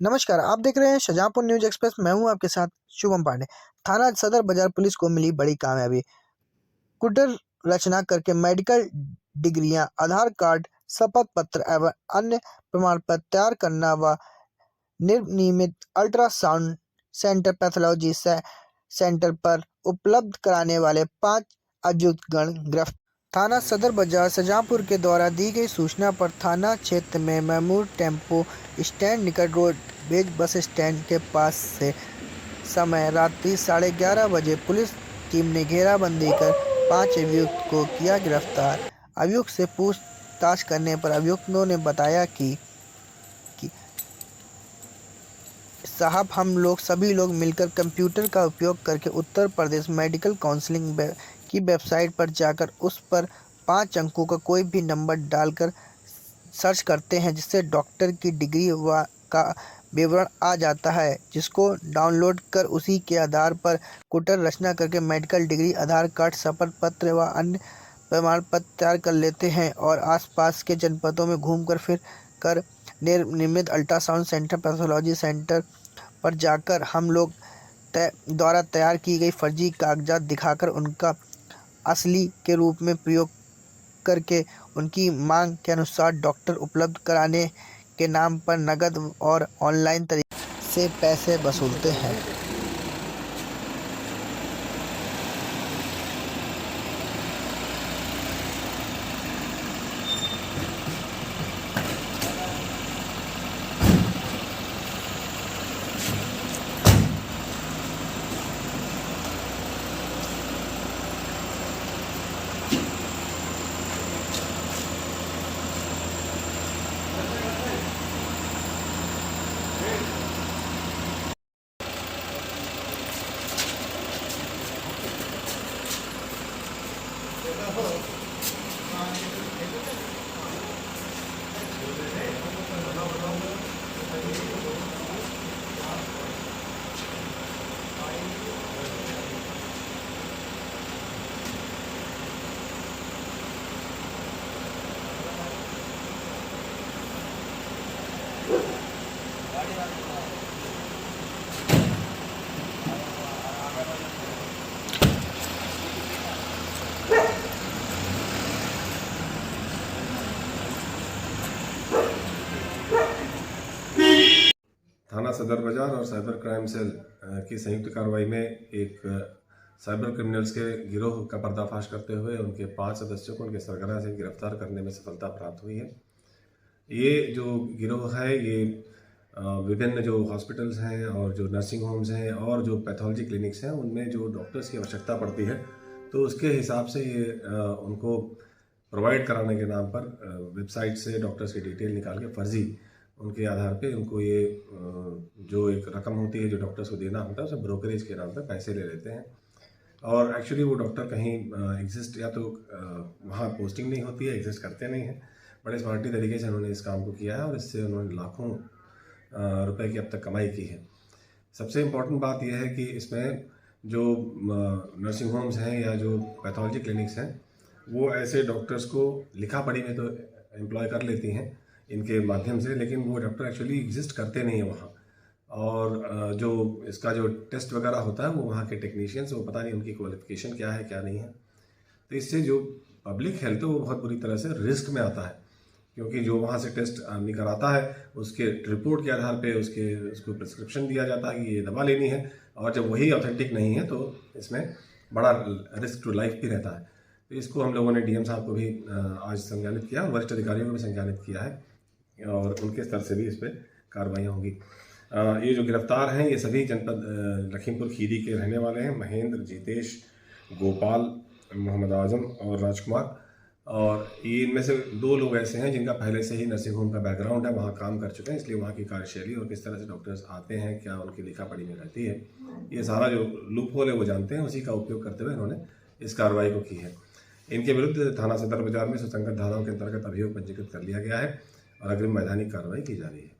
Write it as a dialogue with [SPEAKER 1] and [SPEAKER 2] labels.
[SPEAKER 1] नमस्कार, आप देख रहे हैं शाहजहाँपुर न्यूज एक्सप्रेस। मैं हूं आपके साथ शुभम पांडे। थाना सदर बाजार पुलिस को मिली बड़ी कामयाबी। कुटर रचना करके मेडिकल डिग्रियां, आधार कार्ड, शपथ पत्र एवं अन्य प्रमाण पत्र तैयार करना व निर्नियमित अल्ट्रासाउंड सेंटर पैथोलॉजी सेंटर पर उपलब्ध कराने वाले 5 अभियुक्तगण गिरफ्तार। थाना सदर बाजार शाहजहाँपुर के द्वारा दी गई सूचना पर थाना क्षेत्र में मैमूर टेम्पो स्टैंड निकट रोडवेज बस स्टैंड के पास से समय रात्रि 11:30 बजे पुलिस टीम ने घेराबंदी कर 5 अभियुक्त को किया गिरफ्तार। अभियुक्त से पूछताछ करने पर अभियुक्तों ने बताया कि साहब, हम लोग सभी लोग मिलकर कंप्यूटर का उपयोग करके उत्तर प्रदेश मेडिकल काउंसिलिंग की वेबसाइट पर जाकर उस पर 5 अंकों का कोई भी नंबर डालकर सर्च करते हैं, जिससे डॉक्टर की डिग्री का विवरण आ जाता है, जिसको डाउनलोड कर उसी के आधार पर कुटर रचना करके मेडिकल डिग्री, आधार कार्ड, शपथ पत्र व अन्य प्रमाण पत्र तैयार कर लेते हैं और आसपास के जनपदों में घूमकर फिर कर निर्मित अल्ट्रासाउंड सेंटर, पैथोलॉजी सेंटर पर जाकर हम लोग द्वारा तैयार की गई फर्जी कागजात दिखाकर उनका असली के रूप में प्रयोग करके उनकी मांग के अनुसार डॉक्टर उपलब्ध कराने के नाम पर नगद और ऑनलाइन तरीके से पैसे वसूलते हैं।
[SPEAKER 2] थाना सदर बाजार और साइबर क्राइम सेल की संयुक्त कार्रवाई में एक साइबर क्रिमिनल्स के गिरोह का पर्दाफाश करते हुए उनके 5 सदस्यों को उनके सरगना से गिरफ्तार करने में सफलता प्राप्त हुई है। ये जो गिरोह है ये विभिन्न जो हॉस्पिटल्स हैं और जो नर्सिंग होम्स हैं और जो पैथोलॉजी क्लिनिक्स हैं उनमें जो डॉक्टर्स की आवश्यकता पड़ती है, तो उसके हिसाब से ये उनको प्रोवाइड कराने के नाम पर वेबसाइट से डॉक्टर्स की डिटेल निकाल के फर्जी उनके आधार पे उनको ये जो एक रकम होती है जो डॉक्टर्स को देना होता है उसे ब्रोकरेज के नाम पे पैसे ले लेते हैं। और एक्चुअली वो डॉक्टर कहीं एग्जिस्ट या तो वहाँ पोस्टिंग नहीं होती है, एग्जिस्ट करते नहीं हैं। बड़े स्मार्टी तरीके से उन्होंने इस काम को किया है और इससे उन्होंने लाखों रुपए की अब तक कमाई की है। सबसे इम्पोर्टेंट बात यह है कि इसमें जो नर्सिंग होम्स हैं या जो पैथोलॉजी क्लिनिक्स हैं वो ऐसे डॉक्टर्स को लिखा पढ़ी में तो एम्प्लॉय कर लेती हैं इनके माध्यम से, लेकिन वो डॉक्टर एक्चुअली एग्जिस्ट करते नहीं हैं वहाँ। और जो इसका जो टेस्ट वगैरह होता है वो वहाँ के टेक्नीशियंस, वो पता नहीं उनकी क्वालिफिकेशन क्या है क्या नहीं है। तो इससे जो पब्लिक हेल्थ है वो बहुत बुरी तरह से रिस्क में आता है, क्योंकि जो वहाँ से टेस्ट आदमी कराता है उसके रिपोर्ट के आधार पे उसको प्रिस्क्रिप्शन दिया जाता है कि ये दवा लेनी है, और जब वही ऑथेंटिक नहीं है तो इसमें बड़ा रिस्क टू लाइफ भी रहता है। तो इसको हम लोगों ने डीएम साहब को भी आज संज्ञानित किया, वरिष्ठ अधिकारियों को भी संज्ञानित किया है और उनके स्तर से भी इस पर कार्रवाइयाँ होंगी। ये जो गिरफ्तार हैं ये सभी जनपद लखीमपुर खीरी के रहने वाले हैं। महेंद्र, जितेश, गोपाल, मोहम्मद आजम और राजकुमार। और ये इनमें से 2 लोग ऐसे हैं जिनका पहले से ही नर्सिंग होम का बैकग्राउंड है, वहाँ काम कर चुके हैं, इसलिए वहाँ की कार्यशैली और किस तरह से डॉक्टर्स आते हैं, क्या उनकी लिखा पढ़ी में रहती है, ये सारा जो लूप होल है वो जानते हैं। उसी का उपयोग करते हुए इन्होंने इस कार्रवाई को की है। इनके विरुद्ध थाना सदर बाजार में सुसंगत धाराओं के अंतर्गत अभियोग पंजीकृत कर लिया गया है और अग्रिम वैधानिक कार्रवाई की जा रही है।